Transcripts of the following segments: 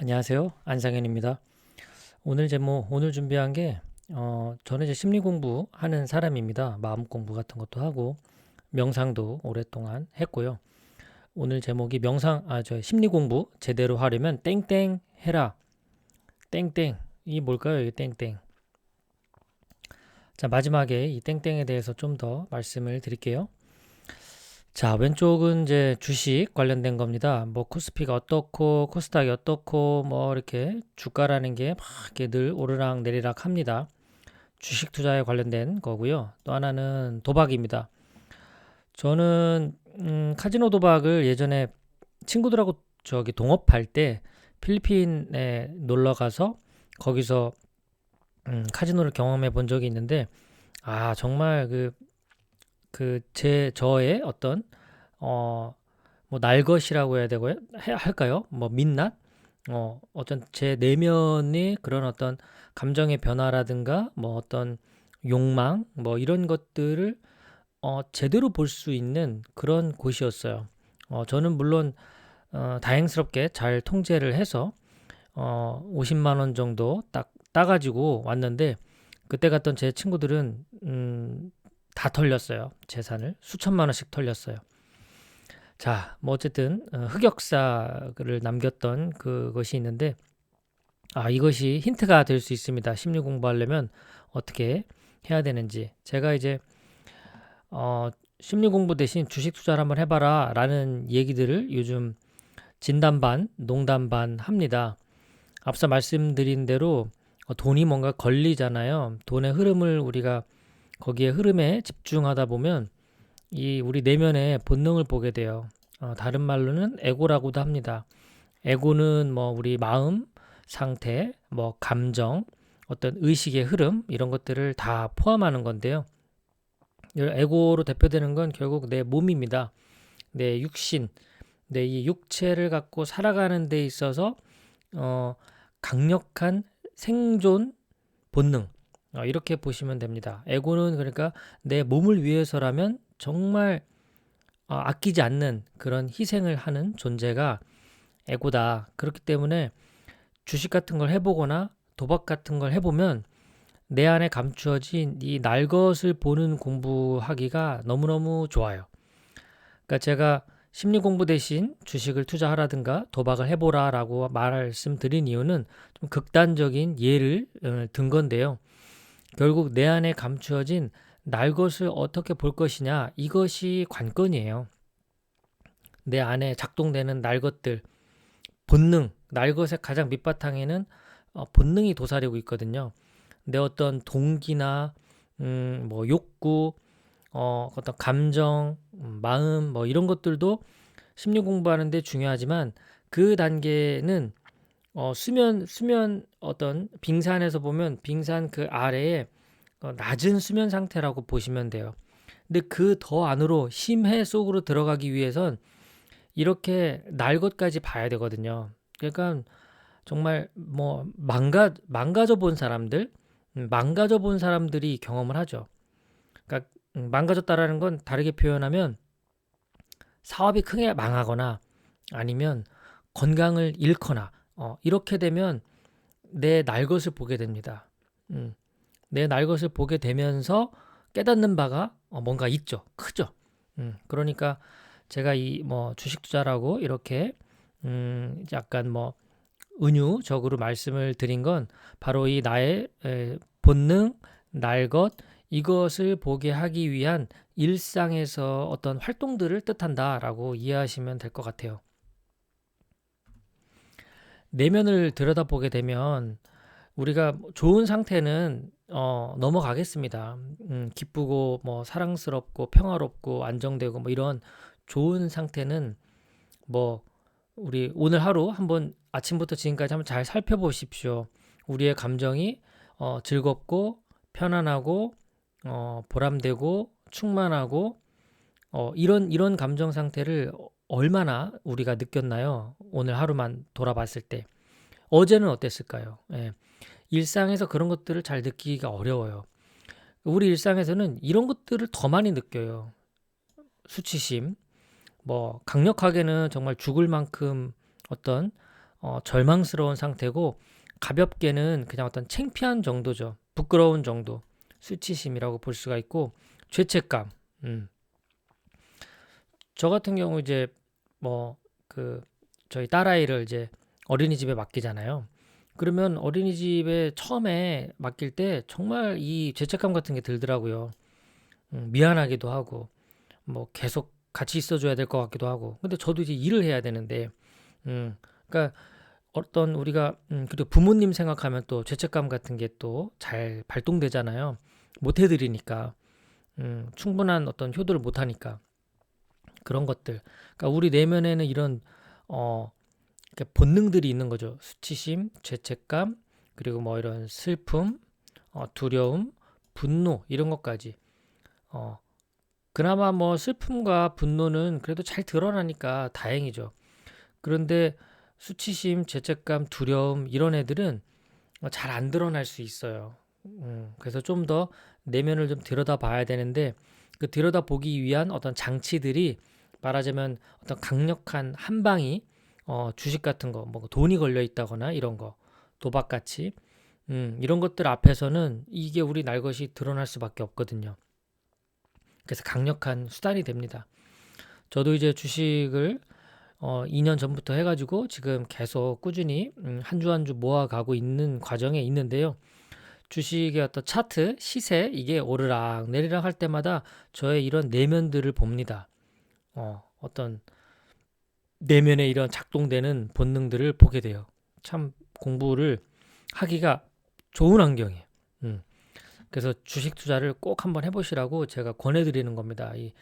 안녕하세요. 안상현입니다. 오늘 제목, 오늘 준비한 게, 저는 이제 심리 공부하는 사람입니다. 마음 공부 같은 것도 하고, 명상도 오랫동안 했고요. 오늘 제목이 심리 공부 제대로 하려면 땡땡 해라. 땡땡. 이 뭘까요? 이 땡땡. 자, 마지막에 이 땡땡에 대해서 좀 더 말씀을 드릴게요. 자, 왼쪽은 이제 주식 관련된 겁니다. 뭐 코스피가 어떻고 코스닥이 어떻고 뭐 이렇게 주가라는 게 막 이렇게 늘 오르락 내리락 합니다. 주식 투자에 관련된 거고요. 또 하나는 도박입니다. 저는 카지노 도박을 예전에 친구들하고 저기 동업할 때 필리핀에 놀러 가서 거기서 카지노를 경험해 본 적이 있는데 정말 저의 어떤 어 뭐 날것이라고 해야 되고요. 할까요? 뭐 민낯? 어떤 제 내면의 그런 어떤 감정의 변화라든가 뭐 어떤 욕망 뭐 이런 것들을 제대로 볼 수 있는 그런 곳이었어요. 저는 물론 다행스럽게 잘 통제를 해서 50만 원 정도 딱 따가지고 왔는데 그때 갔던 제 친구들은 다 털렸어요. 재산을 수천만 원씩 털렸어요. 자, 뭐 어쨌든 흑역사를 남겼던 그것이 있는데 이것이 힌트가 될 수 있습니다. 심리 공부하려면 어떻게 해야 되는지. 제가 이제 심리 공부 대신 주식 투자를 한번 해봐라 라는 얘기들을 요즘 진담 반, 농담 반 합니다. 앞서 말씀드린 대로 돈이 뭔가 걸리잖아요. 돈의 흐름을 우리가 거기에 흐름에 집중하다 보면 이 우리 내면의 본능을 보게 돼요. 다른 말로는 에고라고도 합니다. 에고는 뭐 우리 마음 상태, 뭐 감정, 어떤 의식의 흐름 이런 것들을 다 포함하는 건데요. 에고로 대표되는 건 결국 내 몸입니다. 내 육신, 내 이 육체를 갖고 살아가는 데 있어서 어, 강력한 생존 본능 이렇게 보시면 됩니다. 에고는 그러니까 내 몸을 위해서라면 정말 아끼지 않는 그런 희생을 하는 존재가 에고다. 그렇기 때문에 주식 같은 걸 해보거나 도박 같은 걸 해보면 내 안에 감추어진 이 날 것을 보는 공부하기가 너무너무 좋아요. 그러니까 제가 심리 공부 대신 주식을 투자하라든가 도박을 해보라라고 말씀드린 이유는 좀 극단적인 예를 든 건데요. 결국 내 안에 감추어진 날 것을 어떻게 볼 것이냐 이것이 관건이에요. 내 안에 작동되는 날 것들, 본능, 날 것의 가장 밑바탕에는 본능이 도사리고 있거든요. 내 어떤 동기나 뭐 욕구, 어떤 감정, 마음 뭐 이런 것들도 심리 공부하는데 중요하지만 그 단계는 수면 어떤 빙산에서 보면 빙산 그 아래에 낮은 수면 상태라고 보시면 돼요. 근데 그 더 안으로 심해 속으로 들어가기 위해선 이렇게 날 것까지 봐야 되거든요. 그러니까 정말 뭐 망가져 본 사람들, 망가져 본 사람들이 경험을 하죠. 그러니까 망가졌다라는 건 다르게 표현하면 사업이 크게 망하거나 아니면 건강을 잃거나 이렇게 되면 내 날 것을 보게 됩니다. 음, 내 날 것을 보게 되면서 깨닫는 바가 뭔가 있죠. 크죠. 그러니까 제가 이 뭐 주식 투자라고 이렇게 약간 뭐 은유적으로 말씀을 드린 건 바로 이 나의 본능, 날 것, 이것을 보게 하기 위한 일상에서 어떤 활동들을 뜻한다라고 이해하시면 될 것 같아요. 내면을 들여다보게 되면 우리가 좋은 상태는 넘어가겠습니다. 기쁘고 뭐 사랑스럽고 평화롭고 안정되고 뭐 이런 좋은 상태는 뭐 우리 오늘 하루 한번 아침부터 지금까지 한번 잘 살펴보십시오. 우리의 감정이 즐겁고 편안하고 보람되고 충만하고 이런 감정 상태를 얼마나 우리가 느꼈나요? 오늘 하루만 돌아봤을 때. 어제는 어땠을까요? 예. 일상에서 그런 것들을 잘 느끼기가 어려워요. 우리 일상에서는 이런 것들을 더 많이 느껴요. 수치심, 뭐 강력하게는 정말 죽을 만큼 어떤 절망스러운 상태고 가볍게는 그냥 어떤 창피한 정도죠. 부끄러운 정도. 수치심이라고 볼 수가 있고 죄책감. 저 같은 경우 이제 뭐 그 저희 딸아이를 이제 어린이집에 맡기잖아요. 그러면 어린이집에 처음에 맡길 때 정말 이 죄책감 같은 게 들더라고요. 미안하기도 하고 뭐 계속 같이 있어줘야 될 것 같기도 하고. 근데 저도 이제 일을 해야 되는데, 그러니까 어떤 우리가 그리고 부모님 생각하면 또 죄책감 같은 게 또 잘 발동되잖아요. 못 해드리니까, 충분한 어떤 효도를 못 하니까 그런 것들. 그러니까 우리 내면에는 이런 어 이렇게 본능들이 있는 거죠. 수치심, 죄책감, 그리고 뭐 이런 슬픔, 두려움, 분노 이런 것까지. 어, 그나마 뭐 슬픔과 분노는 그래도 잘 드러나니까 다행이죠. 그런데 수치심, 죄책감, 두려움 이런 애들은 잘 안 드러날 수 있어요. 그래서 좀 더 내면을 좀 들여다 봐야 되는데 그 들여다 보기 위한 어떤 장치들이 말하자면 어떤 강력한 한 방이 주식 같은 거, 뭐 돈이 걸려 있다거나 이런 거, 도박같이 이런 것들 앞에서는 이게 우리 날 것이 드러날 수밖에 없거든요. 그래서 강력한 수단이 됩니다. 저도 이제 주식을 2년 전부터 해가지고 지금 계속 꾸준히 한 주 한 주 모아가고 있는 과정에 있는데요. 주식의 어떤 차트, 시세 이게 오르락 내리락 할 때마다 저의 이런 내면들을 봅니다. 어떤 내면에 이런 작동되는 본능들을 보게 돼요. 참 공부를 하기가 좋은 환경이에요. 음. 그래서 주식 투자를 꼭 한번 해보시라고 제가 권해드리는 겁니다. 이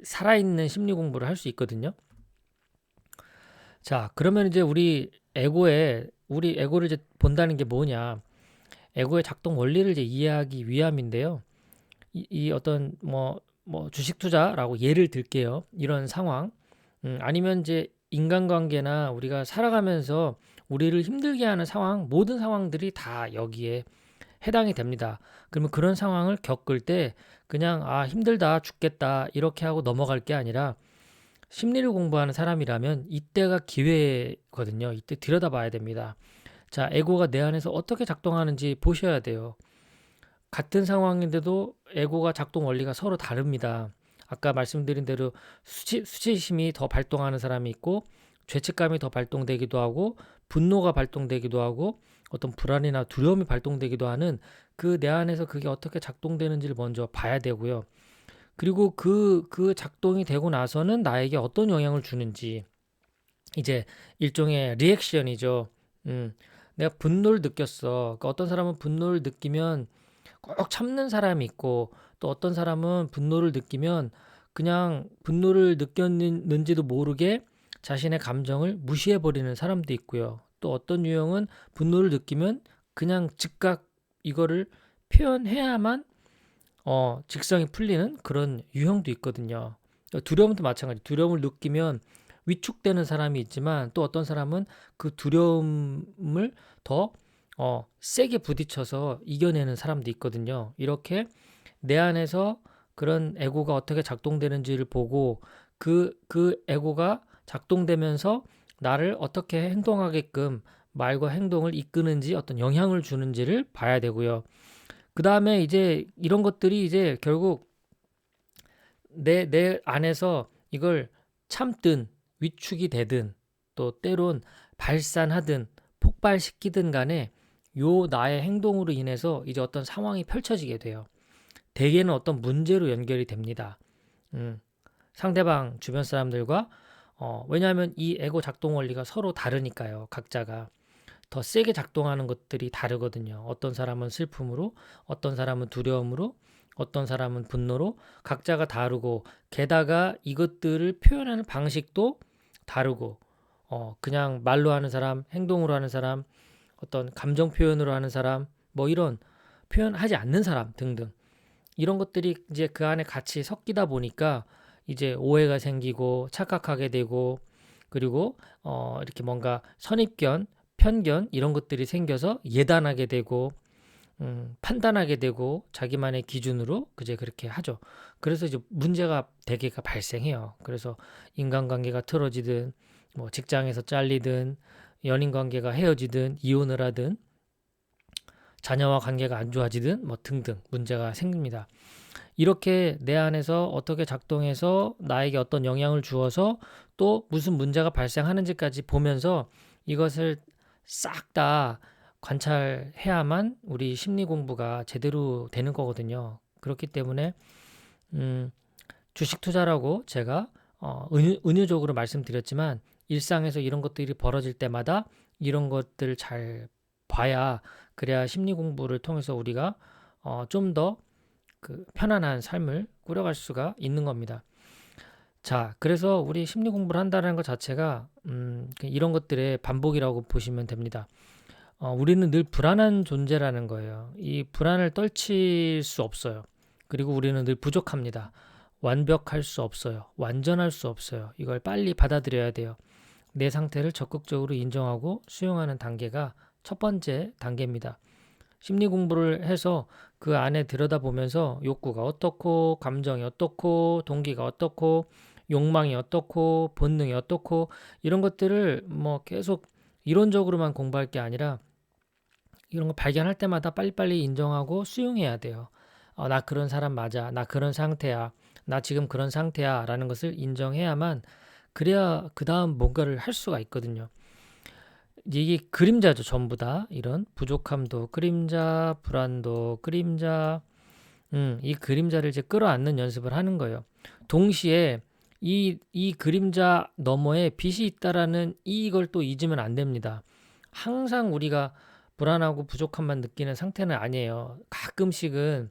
살아있는 심리 공부를 할 수 있거든요. 자, 그러면 이제 우리 에고를 이제 본다는 게 뭐냐? 에고의 작동 원리를 이제 이해하기 위함인데요. 이 어떤 뭐 주식 투자라고 예를 들게요. 이런 상황, 아니면 이제 인간관계나 우리가 살아가면서 우리를 힘들게 하는 상황, 모든 상황들이 다 여기에 해당이 됩니다. 그러면 그런 상황을 겪을 때 그냥 힘들다, 죽겠다 이렇게 하고 넘어갈 게 아니라 심리를 공부하는 사람이라면 이때가 기회거든요. 이때 들여다봐야 됩니다. 자, 에고가 내 안에서 어떻게 작동하는지 보셔야 돼요. 같은 상황인데도 에고가 작동 원리가 서로 다릅니다. 아까 말씀드린 대로 수치심이 더 발동하는 사람이 있고 죄책감이 더 발동되기도 하고 분노가 발동되기도 하고 어떤 불안이나 두려움이 발동되기도 하는 그 내 안에서 그게 어떻게 작동되는지를 먼저 봐야 되고요. 그리고 그 작동이 되고 나서는 나에게 어떤 영향을 주는지 이제 일종의 리액션이죠. 내가 분노를 느꼈어. 그러니까 어떤 사람은 분노를 느끼면 꼭 참는 사람이 있고 또 어떤 사람은 분노를 느끼면 그냥 분노를 느꼈는지도 모르게 자신의 감정을 무시해버리는 사람도 있고요. 또 어떤 유형은 분노를 느끼면 그냥 즉각 이거를 표현해야만 직성이 풀리는 그런 유형도 있거든요. 두려움도 마찬가지. 두려움을 느끼면 위축되는 사람이 있지만 또 어떤 사람은 그 두려움을 더 세게 부딪혀서 이겨내는 사람도 있거든요. 이렇게 내 안에서 그런 에고가 어떻게 작동되는지를 보고 그 에고가 작동되면서 나를 어떻게 행동하게끔 말과 행동을 이끄는지 어떤 영향을 주는지를 봐야 되고요. 그 다음에 이제 이런 것들이 이제 결국 내 안에서 이걸 참든 위축이 되든 또 때론 발산하든 폭발시키든 간에 요 나의 행동으로 인해서 이제 어떤 상황이 펼쳐지게 돼요. 대개는 어떤 문제로 연결이 됩니다. 상대방 주변 사람들과 왜냐하면 이 에고 작동 원리가 서로 다르니까요. 각자가 더 세게 작동하는 것들이 다르거든요. 어떤 사람은 슬픔으로, 어떤 사람은 두려움으로, 어떤 사람은 분노로 각자가 다르고 게다가 이것들을 표현하는 방식도 다르고 그냥 말로 하는 사람, 행동으로 하는 사람, 어떤 감정 표현으로 하는 사람, 뭐 이런 표현하지 않는 사람 등등 이런 것들이 이제 그 안에 같이 섞이다 보니까 이제 오해가 생기고 착각하게 되고 그리고 이렇게 뭔가 선입견, 편견 이런 것들이 생겨서 예단하게 되고 판단하게 되고 자기만의 기준으로 그제 그렇게 하죠. 그래서 이제 문제가 대개가 발생해요. 그래서 인간관계가 틀어지든 뭐 직장에서 잘리든 연인 관계가 헤어지든 이혼을 하든 자녀와 관계가 안 좋아지든 뭐 등등 문제가 생깁니다. 이렇게 내 안에서 어떻게 작동해서 나에게 어떤 영향을 주어서 또 무슨 문제가 발생하는지까지 보면서 이것을 싹 다 관찰해야만 우리 심리 공부가 제대로 되는 거거든요. 그렇기 때문에 주식 투자라고 제가 은유적으로 말씀드렸지만 일상에서 이런 것들이 벌어질 때마다 이런 것들을 잘 봐야 그래야 심리 공부를 통해서 우리가 좀 더 그 편안한 삶을 꾸려갈 수가 있는 겁니다. 자, 그래서 우리 심리 공부를 한다는 것 자체가 이런 것들의 반복이라고 보시면 됩니다. 우리는 늘 불안한 존재라는 거예요. 이 불안을 떨칠 수 없어요. 그리고 우리는 늘 부족합니다. 완벽할 수 없어요. 완전할 수 없어요. 이걸 빨리 받아들여야 돼요. 내 상태를 적극적으로 인정하고 수용하는 단계가 첫 번째 단계입니다. 심리 공부를 해서 그 안에 들여다보면서 욕구가 어떻고, 감정이 어떻고, 동기가 어떻고, 욕망이 어떻고, 본능이 어떻고, 이런 것들을 뭐 계속 이론적으로만 공부할 게 아니라 이런 거 발견할 때마다 빨리빨리 인정하고 수용해야 돼요. 나 그런 사람 맞아. 나 그런 상태야. 나 지금 그런 상태야. 라는 것을 인정해야만 그래야 그 다음 뭔가를 할 수가 있거든요. 이게 그림자죠, 전부 다. 이런 부족함도 그림자, 불안도 그림자, 이 그림자를 이제 끌어안는 연습을 하는 거예요. 동시에 이 그림자 너머에 빛이 있다라는 이걸 또 잊으면 안 됩니다. 항상 우리가 불안하고 부족함만 느끼는 상태는 아니에요. 가끔씩은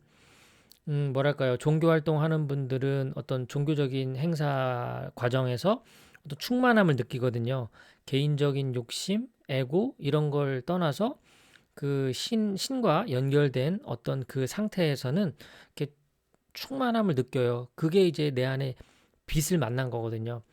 뭐랄까요, 종교 활동하는 분들은 어떤 종교적인 행사 과정에서 어떤 충만함을 느끼거든요. 개인적인 욕심, 에고 이런 걸 떠나서 그 신과 연결된 어떤 그 상태에서는 이렇게 충만함을 느껴요. 그게 이제 내 안에 빛을 만난 거거든요.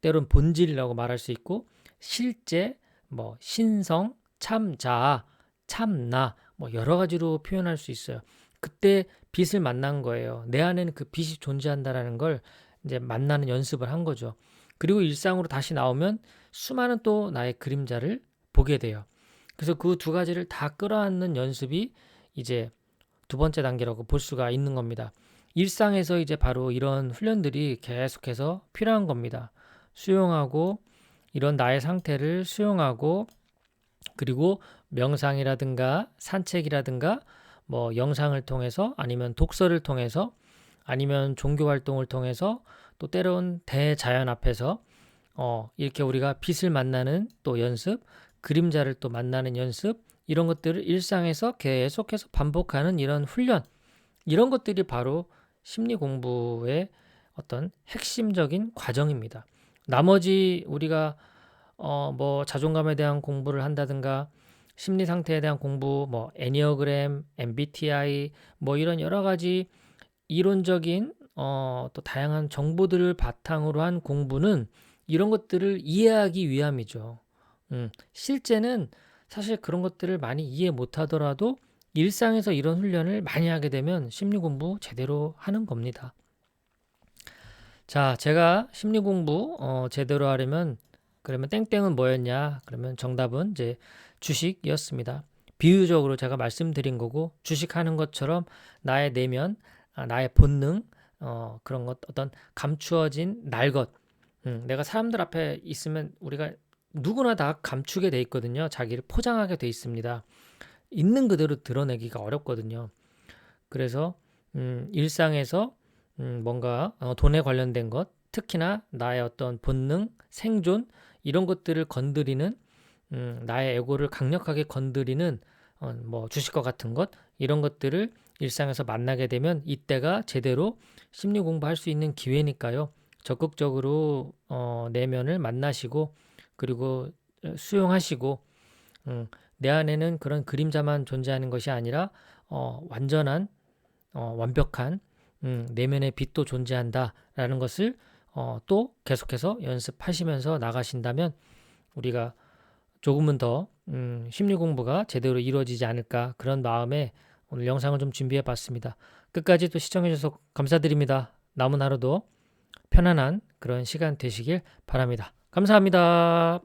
때론 본질이라고 말할 수 있고 실제, 뭐 신성, 참자, 참나 뭐 여러 가지로 표현할 수 있어요. 그때 빛을 만난 거예요. 내 안에는 그 빛이 존재한다라는 걸 이제 만나는 연습을 한 거죠. 그리고 일상으로 다시 나오면 수많은 또 나의 그림자를 보게 돼요. 그래서 그 두 가지를 다 끌어안는 연습이 이제 두 번째 단계라고 볼 수가 있는 겁니다. 일상에서 이제 바로 이런 훈련들이 계속해서 필요한 겁니다. 수용하고 이런 나의 상태를 수용하고 그리고 명상이라든가 산책이라든가 뭐 영상을 통해서 아니면 독서를 통해서 아니면 종교 활동을 통해서 또 때로는 대자연 앞에서 이렇게 우리가 빛을 만나는 또 연습, 그림자를 또 만나는 연습 이런 것들을 일상에서 계속해서 반복하는 이런 훈련 이런 것들이 바로 심리 공부의 어떤 핵심적인 과정입니다. 나머지 우리가 뭐 자존감에 대한 공부를 한다든가 심리 상태에 대한 공부, 뭐 애니어그램, MBTI 뭐 이런 여러 가지 이론적인 또 다양한 정보들을 바탕으로 한 공부는 이런 것들을 이해하기 위함이죠. 실제는 사실 그런 것들을 많이 이해 못하더라도 일상에서 이런 훈련을 많이 하게 되면 심리 공부 제대로 하는 겁니다. 자, 제가 심리 공부 제대로 하려면 그러면 땡땡은 뭐였냐? 그러면 정답은 이제 주식이었습니다. 비유적으로 제가 말씀드린 거고 주식하는 것처럼 나의 내면, 나의 본능, 그런 것 어떤 감추어진 날것. 내가 사람들 앞에 있으면 우리가 누구나 다 감추게 돼 있거든요. 자기를 포장하게 돼 있습니다. 있는 그대로 드러내기가 어렵거든요. 그래서 일상에서 뭔가 돈에 관련된 것, 특히나 나의 어떤 본능, 생존 이런 것들을 건드리는 나의 에고를 강력하게 건드리는 뭐 주식과 같은 것 이런 것들을 일상에서 만나게 되면 이때가 제대로 심리 공부할 수 있는 기회니까요. 적극적으로 내면을 만나시고 그리고 수용하시고 내 안에는 그런 그림자만 존재하는 것이 아니라 완전한 완벽한 내면의 빛도 존재한다라는 것을 또 계속해서 연습하시면서 나가신다면 우리가 조금은 더 심리 공부가 제대로 이루어지지 않을까 그런 마음에 오늘 영상을 좀 준비해 봤습니다. 끝까지 또 시청해 주셔서 감사드립니다. 남은 하루도 편안한 그런 시간 되시길 바랍니다. 감사합니다.